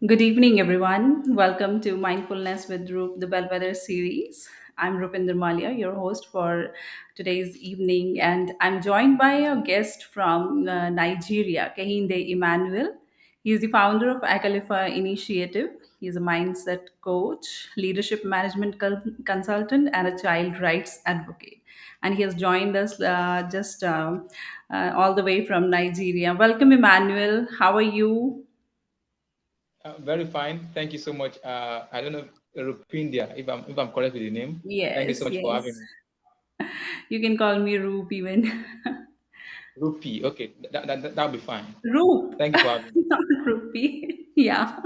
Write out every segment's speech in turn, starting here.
Good evening, everyone. Welcome to Mindfulness with ROOP, the Bellwether series. I'm Rupinder Malia, your host for today's evening, and I'm joined by a guest from Nigeria, Kehinde Emmanuel. He is the founder of Acalypha Initiative. He is a mindset coach, leadership management consultant, and a child rights advocate. And he has joined us just all the way from Nigeria. Welcome, Emmanuel. How are you? Very fine. Thank you so much. I don't know Rupindia, if I'm correct with the name. Thank you so Yes, much for yes. having me. You can call me Roop even. Rupi. Okay, that'll be fine. Roop, Thank you for having me. not Rupee. Yeah.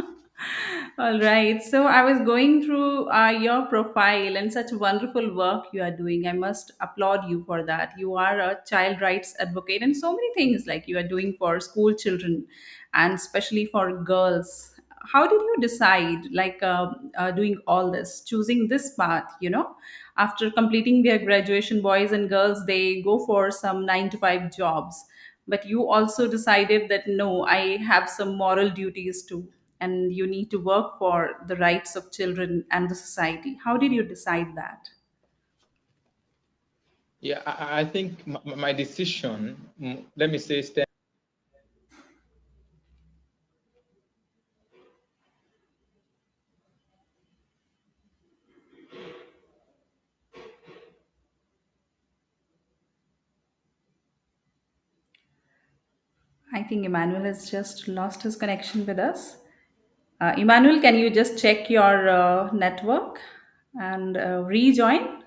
All right. So I was going through your profile and such wonderful work you are doing. I must applaud you for that. You are a child rights advocate and so many things like you are doing for school children and especially for girls. How did you decide doing all this, choosing this path, after completing their graduation, boys and girls, they go for some 9 to 5 jobs, but you also decided that no, I have some moral duties too, and you need to work for the rights of children and the society. How did you decide that? Yeah, I think my decision, let me say, I think Emmanuel has just lost his connection with us. Emmanuel, can you just check your network and rejoin?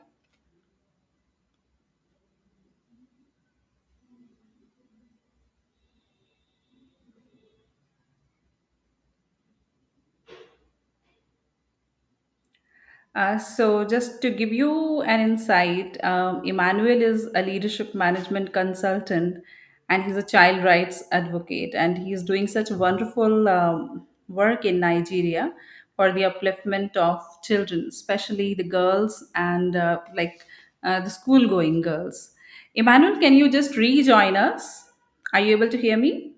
So, just to give you an insight, Emmanuel is a leadership management consultant and he's a child rights advocate. And he's doing such wonderful work in Nigeria for the upliftment of children, especially the girls and the school going girls. Emmanuel, can you just rejoin us? Are you able to hear me?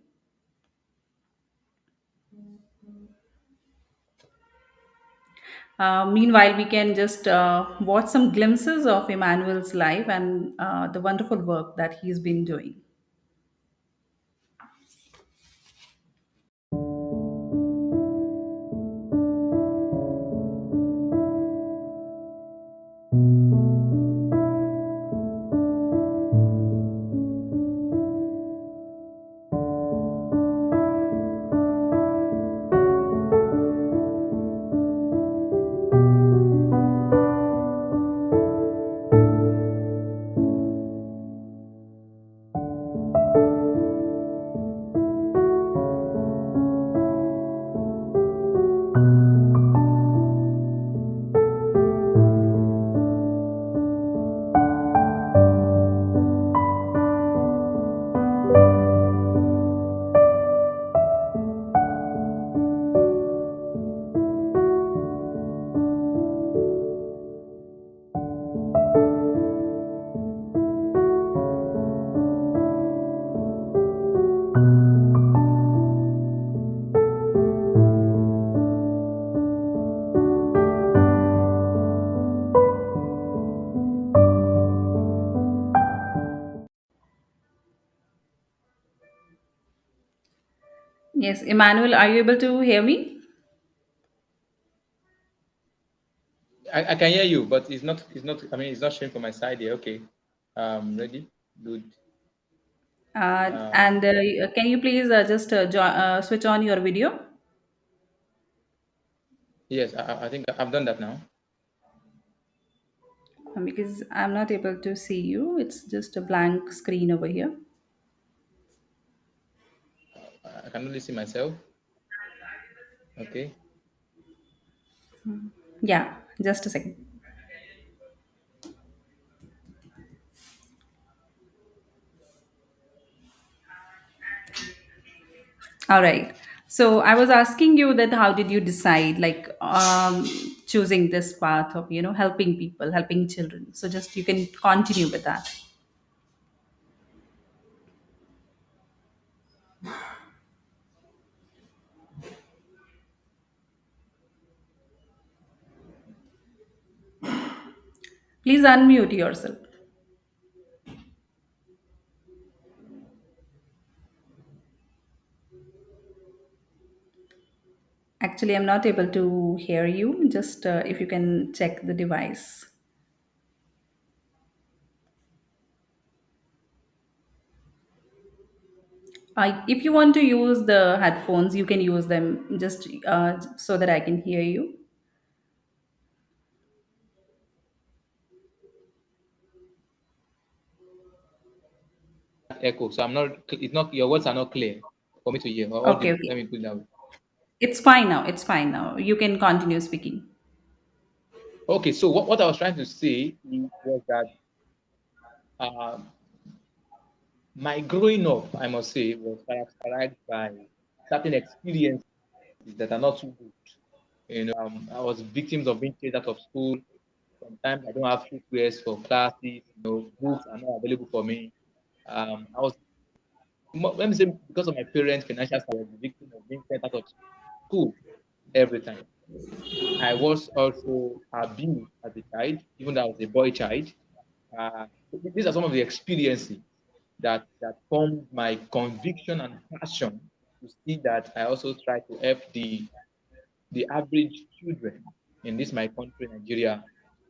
Meanwhile, we can just watch some glimpses of Emmanuel's life and the wonderful work that he's been doing. Yes, Emmanuel, are you able to hear me? I can hear you, but it's not. I mean, it's not showing from my side here. Okay, ready, good. Um, And can you please switch on your video? yes, I think I've done that now. Because I'm not able to see you. It's just a blank screen over here. I can only see myself. Okay. Yeah, just a second. All right. So I was asking you that how did you decide, choosing this path of, helping people, helping children. So just you can continue with that. Please unmute yourself. Actually, I'm not able to hear you. Just if you can check the device. If you want to use the headphones, you can use them just so that I can hear you. Echo. So I'm not. It's not. Your words are not clear for me to hear or Okay, audible. okay. Let me put it that way. It's fine now. It's fine now. You can continue speaking. Okay. So what I was trying to say was that my growing up, I must say, was characterized by certain experiences that are not too good. I was victims of being chased out of school. Sometimes I don't have footwears for classes. Books are not available for me. I was, let me say, because of my parents' financial support, I was the victim of being sent out of school every time. I was also abused as a child, even though I was a boy child. These are some of the experiences that formed my conviction and passion to see that I also try to help the average children in this my country, Nigeria,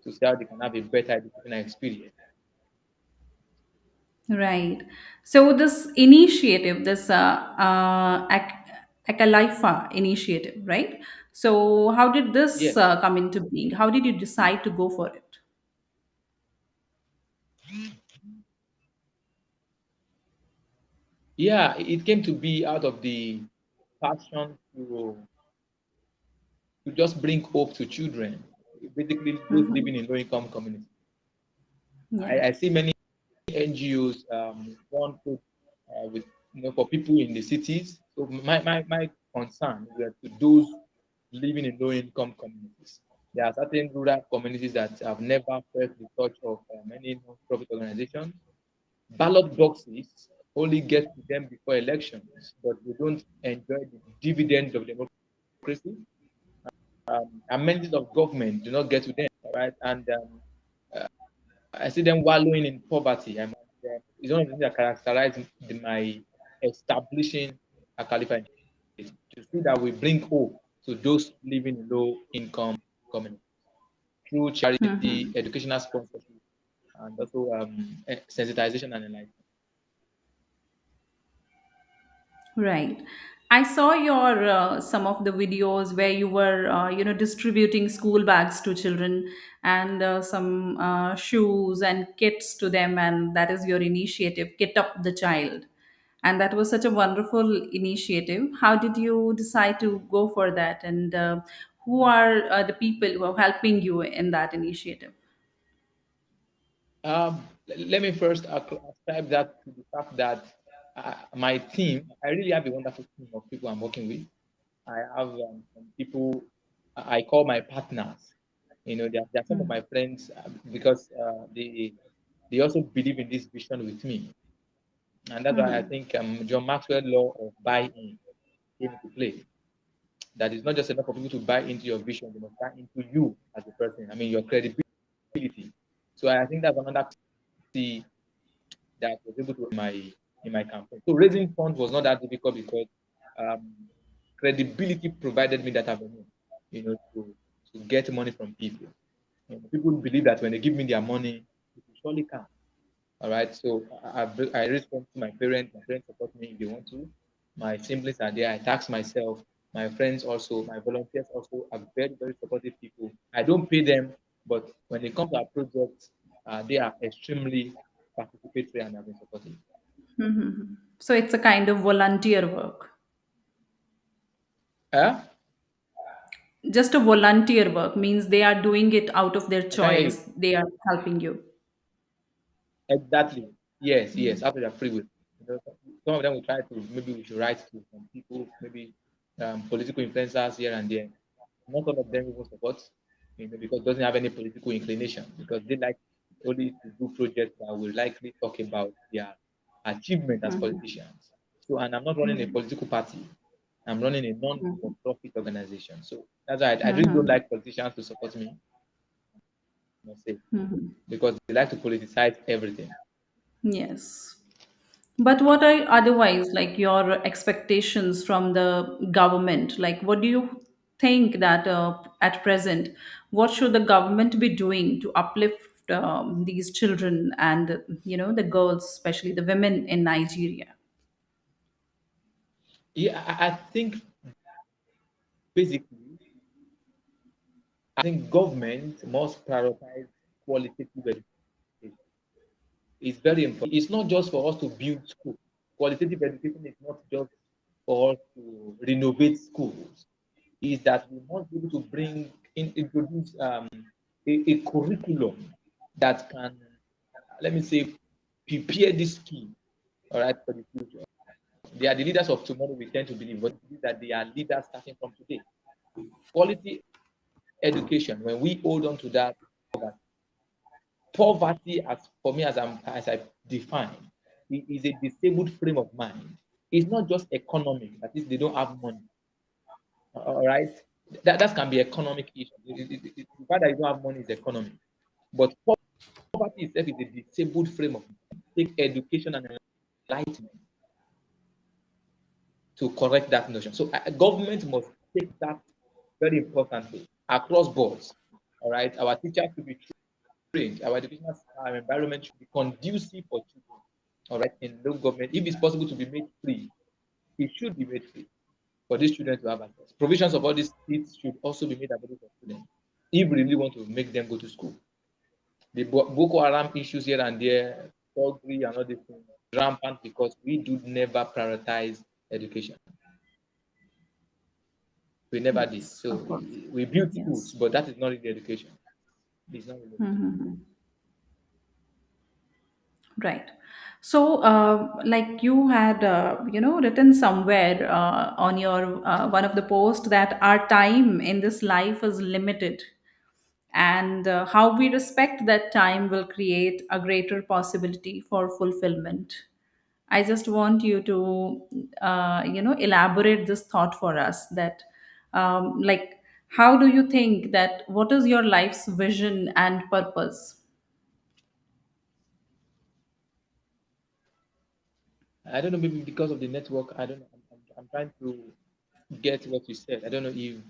to see how they can have a better educational experience. Right. So this initiative, this Acalypha initiative, right? So how did this Yes. come into being? How did you decide to go for it? Yeah, it came to be out of the passion to just bring hope to children, basically those Hmm. living in low-income communities. Yeah. I see many NGOs run food with for people in the cities. So my concern were to those living in low income communities. There are certain rural communities that have never felt the touch of many non-profit organizations. Ballot boxes only get to them before elections, but they don't enjoy the dividends of democracy. Amenities of government do not get to them, all right? And I see them wallowing in poverty. It's one of the things that characterized my establishing Acalypha to see that we bring hope to those living in low income communities through charity, educational sponsorship, and also sensitization and enlightenment. Right. I saw your some of the videos where you were, distributing school bags to children and some shoes and kits to them, and that is your initiative, Kit Up the Child. And that was such a wonderful initiative. How did you decide to go for that? And who are the people who are helping you in that initiative? Let me first ascribe that to the fact that my team, I really have a wonderful team of people I'm working with. I have some people I call my partners. They're some of my friends because they also believe in this vision with me, and that's why I think John Maxwell law of buy-in came into play. That is not just enough for people to buy into your vision; they must buy into you as a person. I mean, your credibility. So I think that's another key that was able to in my campaign. So raising funds was not that difficult because um, credibility provided me that avenue, to get money from people. People believe that when they give me their money, it will surely come. All right. So I respond to my parents. My parents support me if they want to. My siblings are there. I tax myself. My friends also, my volunteers also are very, very supportive people. I don't pay them, but when it comes to our projects, they are extremely participatory and have been supportive. So it's a kind of volunteer work. Huh? Just a volunteer work means they are doing it out of their I can't hear you. choice. They are helping you. Exactly. Yes, yes. After their free will. Some of them will try to maybe we should write to some people, maybe political influencers here and there. Not all of them even support, because it doesn't have any political inclination, because they like only to do projects that will likely talk about their achievement as politicians. So, and I'm not running a political party. I'm running a non-for-profit organization. So that's why I really don't like politicians to support me. say, because they like to politicize everything. Yes. But what are otherwise like your expectations from the government? Like, what do you think that at present, what should the government be doing to uplift these children and the girls, especially the women in Nigeria? Yeah, I think basically, I think government must prioritize qualitative education. It's very important. It's not just for us to build schools. Qualitative education is not just for us to renovate schools. Is that we must be able to introduce a curriculum that can, let me say, prepare this kid, all right, for the future. They are the leaders of tomorrow, we tend to believe, but believe that they are leaders starting from today. Quality education, when we hold on to that, poverty, as for me, as I define, it is a disabled frame of mind. It's not just economic, that is, they don't have money. All right. That can be economic issue. The fact that you don't have money is economic. But poverty itself is a disabled frame of mind. Take education and enlightenment to correct that notion. So government must take that very importantly across boards. All right. Our teachers should be trained. Our educational environment should be conducive for children. All right. In local government, if it's possible to be made free, it should be made free for these children to have access. Provisions of all these seats should also be made available for students if we really want to make them go to school. The Boko Haram issues here and there, thuggery and all these things, rampant because we do never prioritize education. We never did. Yes, So of course. we built schools, Yes. but that is not really education. It's not really education. Right. So, like you had, written somewhere on your one of the posts that our time in this life is limited, and how we respect that time will create a greater possibility for fulfillment. I just want you to, elaborate this thought for us. That, like, how do you think that? What is your life's vision and purpose? I don't know, maybe because of the network. I don't know. I'm trying to get what you said. I don't know if you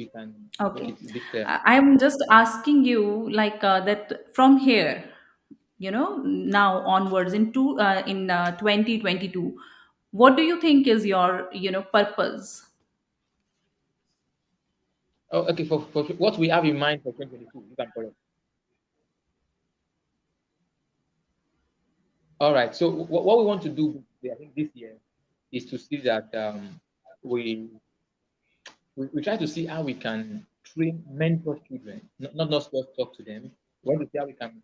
can make Okay. it a bit clear. I'm just asking you, like, that from here, now onwards in 2022, what do you think is your, purpose? Oh, okay. For what we have in mind for 2022, you can correct. All right. So what we want to do, I think, this year is to see that we, we try to see how we can train mentor children, not just talk to them. We want to see how we can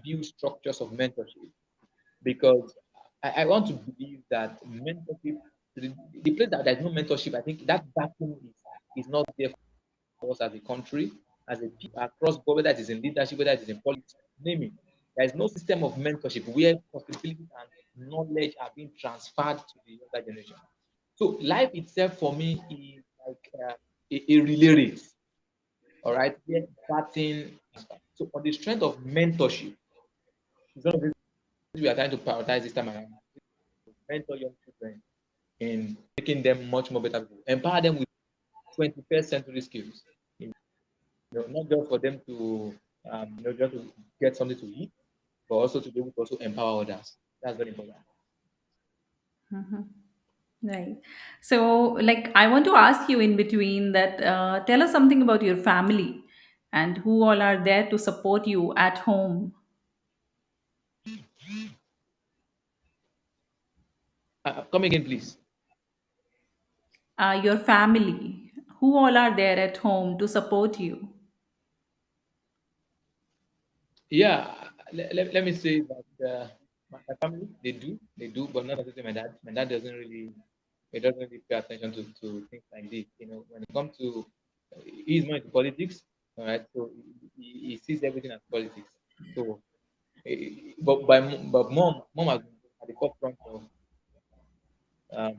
build structures of mentorship because I want to believe that mentorship, the place that there's no mentorship, I think that vacuum is not there us as a country, as a people across board, whether it is in leadership, whether it is in politics, name it. There is no system of mentorship where possibilities and knowledge are being transferred to the younger generation. So life itself for me is like a relay race. All right, where batting. So on the strength of mentorship, is one of the things we are trying to prioritize this time around. Mentor young children in making them much more better people. Empower them with 21st century skills. Not just for them to, just to get something to eat, but also to be able to also empower others. That's very important. Right. So, like, I want to ask you in between that, tell us something about your family and who all are there to support you at home. Come again, please. Your family, who all are there at home to support you. Yeah, let me say that my family, they do, but not necessarily my dad. My dad doesn't really, he doesn't really pay attention to things like this. When it comes to, he's more into politics, all right. So he sees everything as politics. So, but mom has been at the forefront of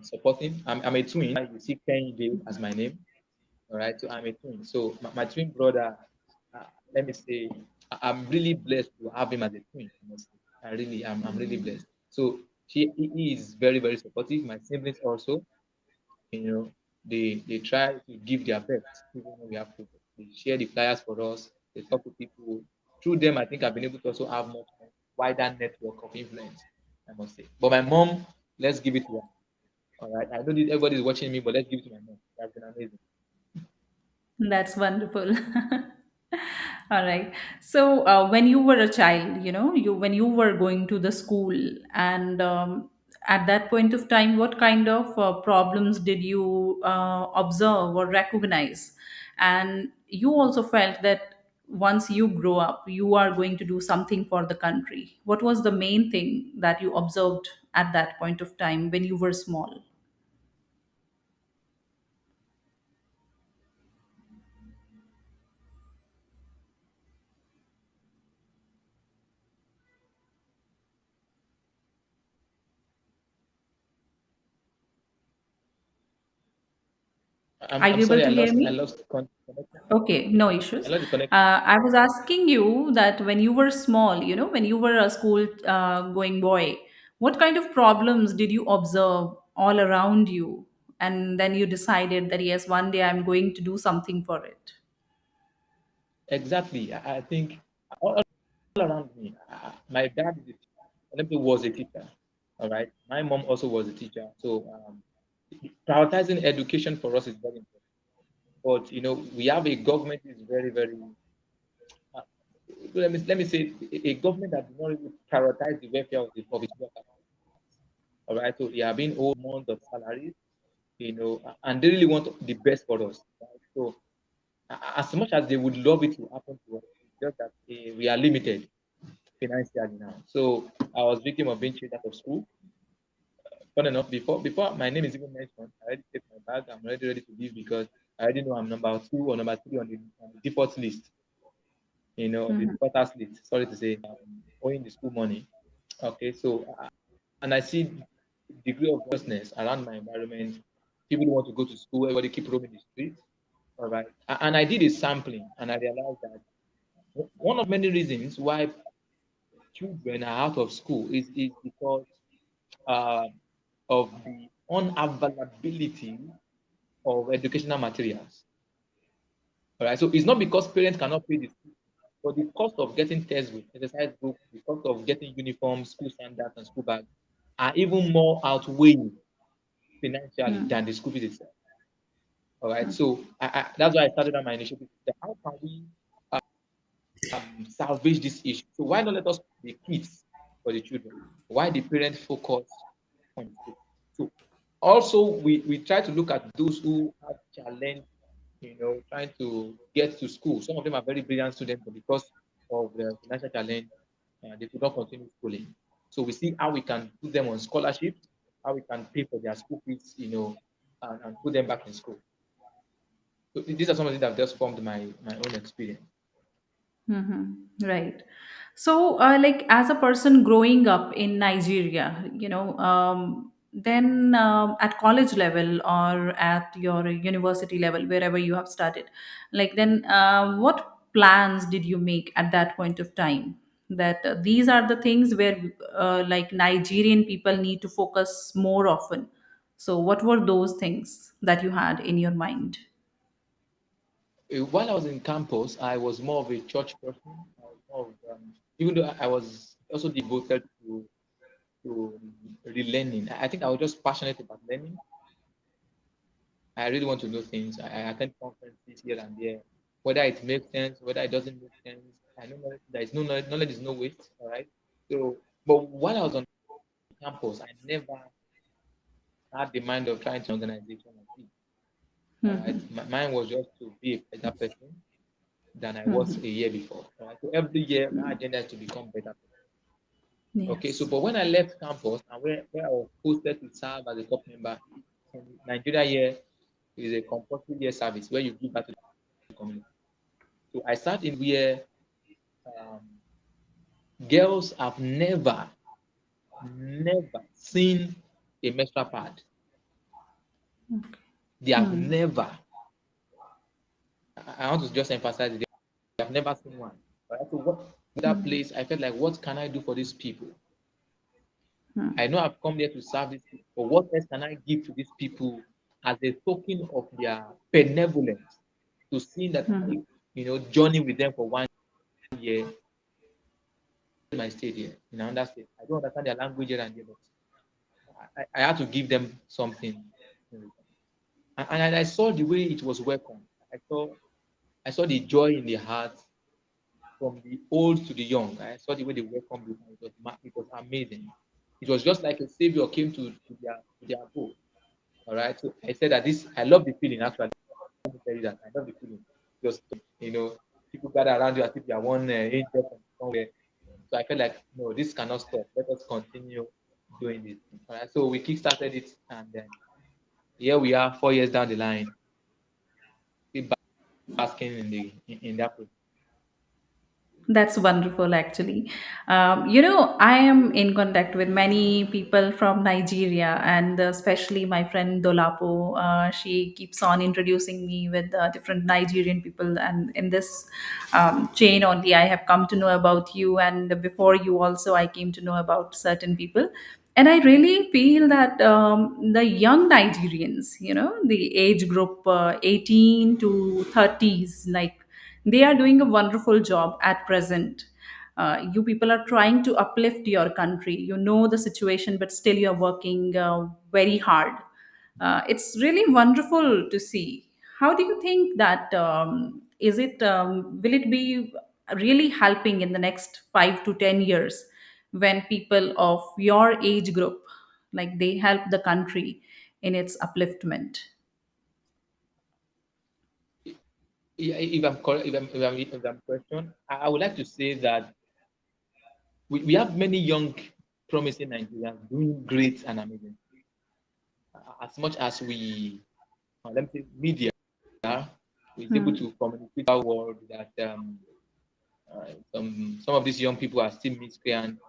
supporting. I'm a twin. You see Kehinde as my name. All right. So I'm a twin. So my twin brother, let me say, I'm really blessed to have him as a twin. I must say. I'm really blessed. So he is very, very supportive. My siblings also, you know, they try to give their best, even when we have problems. They share the flyers for us. They talk to people. Through them, I think I've been able to also have much more wider network of influence, I must say. But my mom, let's give it to her. All right. I know that everybody's watching me, but let's give it to my mom. That's been amazing. That's wonderful. All right. So, when you were a child, you when you were going to the school, and at that point of time, what kind of problems did you observe or recognize? And you also felt that once you grow up, you are going to do something for the country. What was the main thing that you observed at that point of time when you were small? Are I'm you able sorry, to hear I me? lost connection. Okay, no I issues. lost the connection. I was asking you that when you were small, when you were a school going boy, what kind of problems did you observe all around you? And then you decided that, yes, one day I'm going to do something for it. Exactly. I think all around me, my dad is a teacher. Let me was a teacher. All right. My mom also was a teacher. So prioritizing education for us is very important. But we have a government is very, very uh, let me say a government that does not really prioritize the welfare of its workers. All right. So they are being owed months of salaries, and they really want the best for us. Right? So as much as they would love it to happen to us, it's just that we are limited financially now. So I was victim of being chased out of school. Fun enough, before my name is even mentioned, I already take my bag. I'm already ready to leave because I already know I'm number two or number three on the default list. The Mhm. defaulters list. Sorry to say, owing the school money. Okay, so and I see degree of business around my environment. People don't want to go to school. Everybody keep roaming the streets. All right, and I did a sampling, and I realized that one of many reasons why children are out of school is because uh, of the unavailability of educational materials. All right, so it's not because parents cannot pay the school, but the cost of getting textbook, exercise book, the cost of getting uniforms, school standards, and school bags are even more outweighing financially Hmm. than the school fees itself. All right, so that's why I started on my initiative. How can we salvage this issue? So why not let us put the kids for the children? Why the parents focus on the school? So also we try to look at those who have challenge, trying to get to school. Some of them are very brilliant students, but because of the financial challenge, they could not continue schooling. So we see how we can put them on scholarships, how we can pay for their school fees, and put them back in school. So these are some of the things that have just formed my own experience. Right. So, like as a person growing up in Nigeria, then at college level or at your university level, wherever you have studied, like then what plans did you make at that point of time? That these are the things where like Nigerian people need to focus more often. So, what were those things that you had in your mind? While I was in campus, I was more of a church person. I was more of, even though I was also devoted to relearning. I think I was just passionate about learning. I really want to know things. I attend conferences here and there, whether it makes sense, whether it doesn't make sense. I know there is no knowledge, knowledge is no waste. All right. So, but while I was on campus, I never had the mind of trying to organization like this. All right. Mine was just to be a better person than I was a year before. All right. So every year, my agenda is to become better. Okay. So, Yes. but when I left campus and where I was posted to serve as a corps member in Nigeria here is a compulsory year service where you give back to the community. So I sat in where um, girls have never seen a menstrual pad. They have Hmm. never. I want to just emphasize it. I've never seen one. All right? So what that place, I felt like, what can I do for these people? I know I've come here to serve these people, but what else can I give to these people as a token of their benevolence? To see that I, journey with them for 1 year, my state here in another state. I don't understand their language here and there, but I had to give them something. And I saw the way it was welcomed. I saw the joy in the heart from the old to the young. I saw the way they welcomed me. It was amazing. It was just like a savior came to their abode. All right. So I said that this I love the feeling actually. Let me tell you that I love the feeling. Just you know, people gather around you as if you are one angel from somewhere. So I felt like no, this cannot stop. Let us continue doing this. All right. So we kickstarted it, and then here we are, 4 years down the line, still basking in that process. That's wonderful, actually. I am in contact with many people from Nigeria, and especially my friend Dolapo. She keeps on introducing me with different Nigerian people, and in this chain only, I have come to know about you. And before you, also, I came to know about certain people. And I really feel that the young Nigerians, the age group 18 to 30s, like they are doing a wonderful job at present. You people are trying to uplift your country. You know the situation, but still you're working very hard. It's really wonderful to see. How do you think that is it? Will it be really helping in the next 5 to 10 years when people of your age group, like they help the country in its upliftment? Yeah, if I'm correct, if I'm question, I would like to say that we have many young, promising Nigerians doing great and amazing. As much as let me say, media is able Hmm. to communicate our world that some of these young people are still miscreant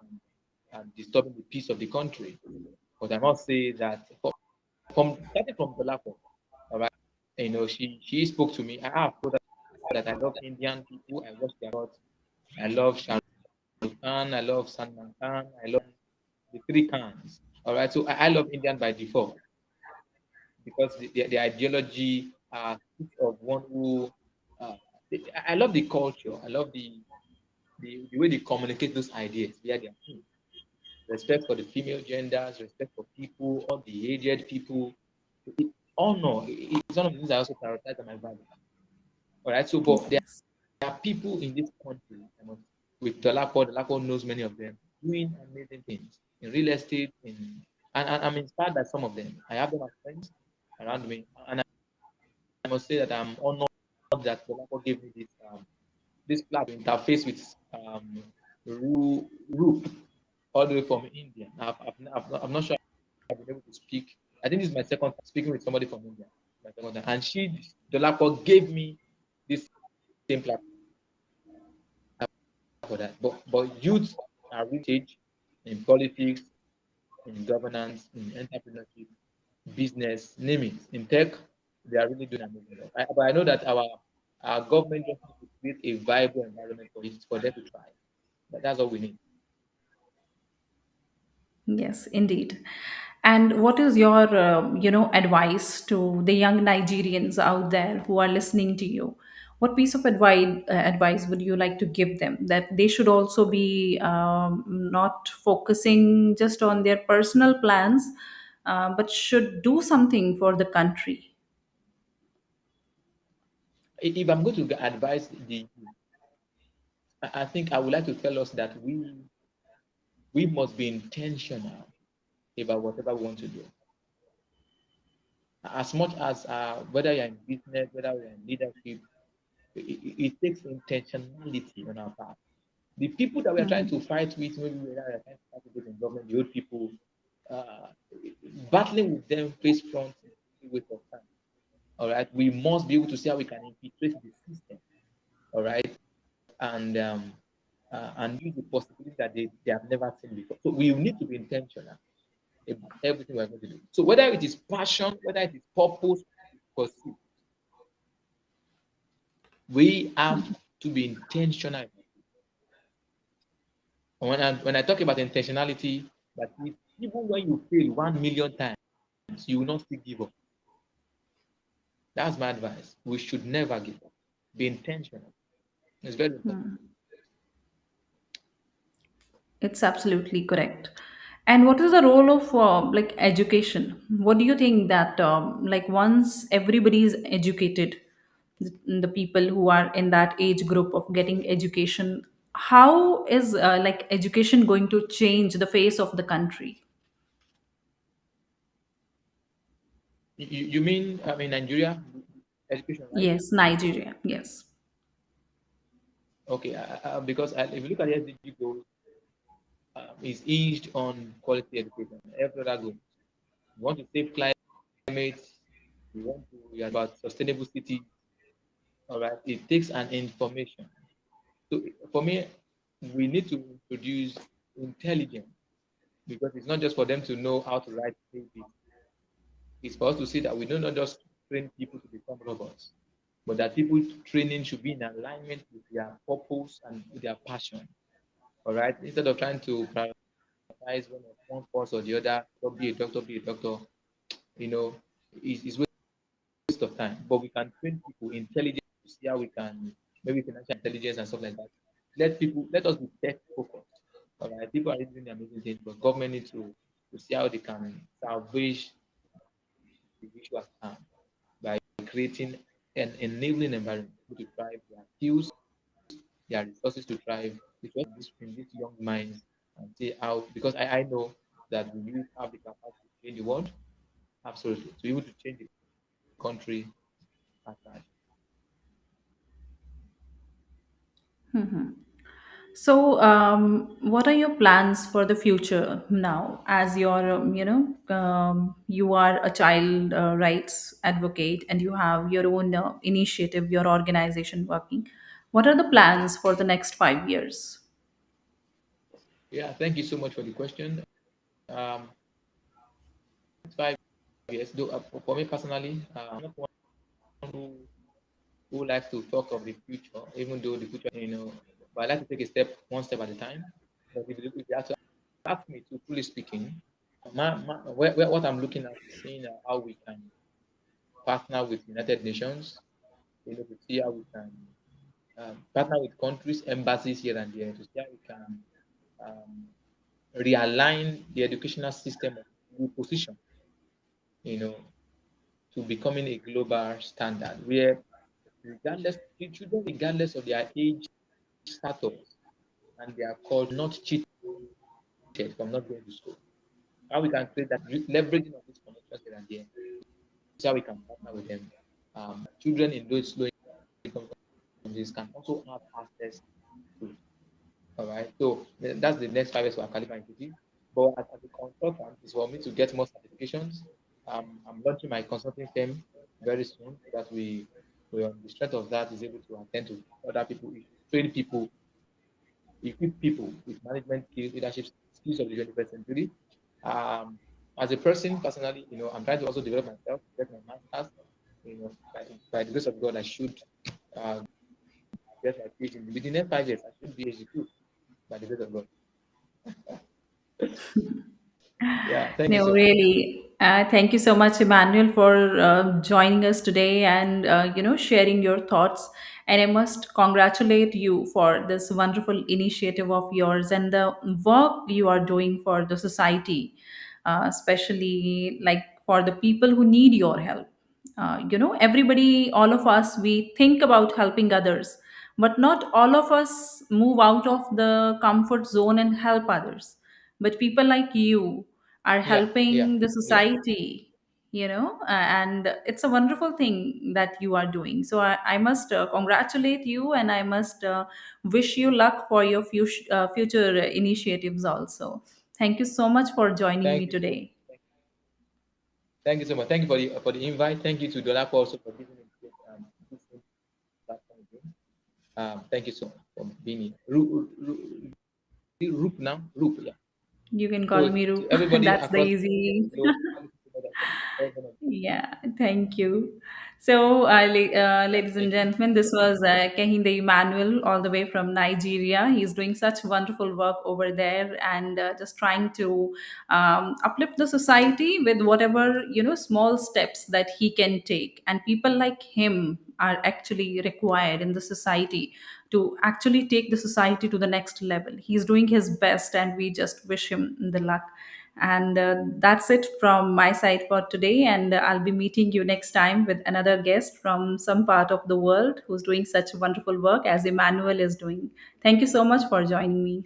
and disturbing the peace of the country. But I must say that from starting from the laptop, all right, she spoke to me. I have told her that I love Indian people. I watch their thoughts. I love Shah Rukh Khan. I love Salman Khan. I love the three Khans. All right, so I love Indian by default because the ideology speaks of one who. Uh, I love the culture. I love the way they communicate those ideas via their team. Respect for the female genders, respect for people, all the aged people. Honor is one of the things I also prioritize on my value. All right, so but Yes. there are people in this country, with Dolapo knows many of them, doing amazing things in real estate, and I'm inspired by some of them. I have them as friends around me, and I must say that I'm honored that Dolapo gave me this platform to interface with ROOP all the way from India. I'm not sure I've been able to speak. I think this is my second time speaking with somebody from India. My second time. And Dolapo, gave me this same platform for that. But youth are rich in politics, in governance, in entrepreneurship, business, name it. In tech, they are really doing amazing work. But I know that our government just needs to create a viable environment for them to try. That's all we need. Yes, indeed. And what is your, advice to the young Nigerians out there who are listening to you? What piece of advice would you like to give them that they should also be not focusing just on their personal plans, but should do something for the country? If I'm going to advise the youth, I think I would like to tell us that we must be intentional about whatever we want to do. As much as whether you're in business, whether you're in leadership, it takes intentionality on our part. The people that we are trying Mhm. to fight with, maybe whether we are trying to fight with in government, the old people, uh, battling with them face front is a waste of time. All right, we must be able to see how we can infiltrate the system. All right, and use the possibility that they have never seen before. So we need to be intentional about everything we're going to do. So whether it is passion, whether it is purpose, pursuit, we have to be intentional. And when I talk about intentionality, that is, even when you fail 1 million times, you will not still give up. That's my advice. We should never give up. Be intentional. It's very important. It's absolutely correct. And what is the role of like education? What do you think that like once everybody is educated, the people who are in that age group of getting education, how is like education going to change the face of the country? You mean, I mean, Nigeria education, right? Yes, Nigeria. Yes. Okay, because if you look at the SDG goals, it's hinged on quality education. Every other goal. You want to save climate, you want to you are about sustainable cities. All right, it takes an information. So for me, we need to introduce intelligence because it's not just for them to know how to write pages. It's for us to see that we do not just train people to become robots, but that people training should be in alignment with their purpose and with their passion. All right, instead of trying to prioritize one course or the other, be a doctor, be a doctor. You know, it's waste of time. But we can train people intelligence to see how we can maybe financial intelligence and stuff like that. Let us be tech focused. All right, people are doing amazing things, but government needs to see how they can salvage the issue at hand by creating an enabling environment to drive their skills, their resources to thrive. It's just in these young minds and see how because I know that the youth have the capacity to change the world, absolutely, to be able to change the country at large. So, what are your plans for the future now? As you're, you are a child rights advocate and you have your own initiative, your organization working. What are the plans for the next 5 years? Yeah, thank you so much for the question. Um, 5 years, though, for me personally, I'm not one who likes to talk of the future, even though the future, but I like to take a step, one step at a time. But if you have to ask me to truly speaking, what I'm looking at is seeing how we can partner with United Nations, to see how we can partner with countries, embassies here and there, to see how we can um, realign the educational system of the position, you know, to becoming a global standard where regardless the children, regardless of their age, status, and their culture, not cheated from not going to school. How we can create that leveraging of these connections here and there is how we can partner with them. Children in those low income countries can also have access to. All right. So that's the next 5 years for Acalypha Institute. But as a consultant, it's for me to get more certifications. I'm launching my consulting firm very soon so that we on the strength of that is able to attend to other people, train people, equip people with management skills, leadership skills of the 21st century. Um, as a person, personally, I'm trying to also develop myself, get my master's. By the grace of God, I should uh, get my PhD. Within the next 5 years, I should be PhD too, by the grace of God. Yeah, thank you No, so much. really. Thank you so much, Emmanuel, for joining us today and sharing your thoughts. And I must congratulate you for this wonderful initiative of yours and the work you are doing for the society, especially like for the people who need your help. Everybody, all of us, we think about helping others, but not all of us move out of the comfort zone and help others. But people like you are Yeah, yeah, helping the yeah. society, and it's a wonderful thing that you are doing. So I must congratulate you, and I must wish you luck for your future initiatives also. Thank you so much for joining me Thank you so today. much. Thank you so much. Thank you for the invite. Thank you to Dolapo also for giving me this platform again. Thank you so much for being here. Roop now, Roop, yeah. You can call So me to Ru. everybody That's the across easy. the globe, thank you so much. Yeah, thank you. So, Yeah, ladies and thank you. gentlemen, this was Kehinde Emmanuel, all the way from Nigeria. He's doing such wonderful work over there, and just trying to uplift the society with whatever small steps that he can take. And people like him are actually required in the society to actually take the society to the next level. He's doing his best, and we just wish him the luck. And that's it from my side for today. And I'll be meeting you next time with another guest from some part of the world who's doing such wonderful work as Emmanuel is doing. Thank you so much for joining me.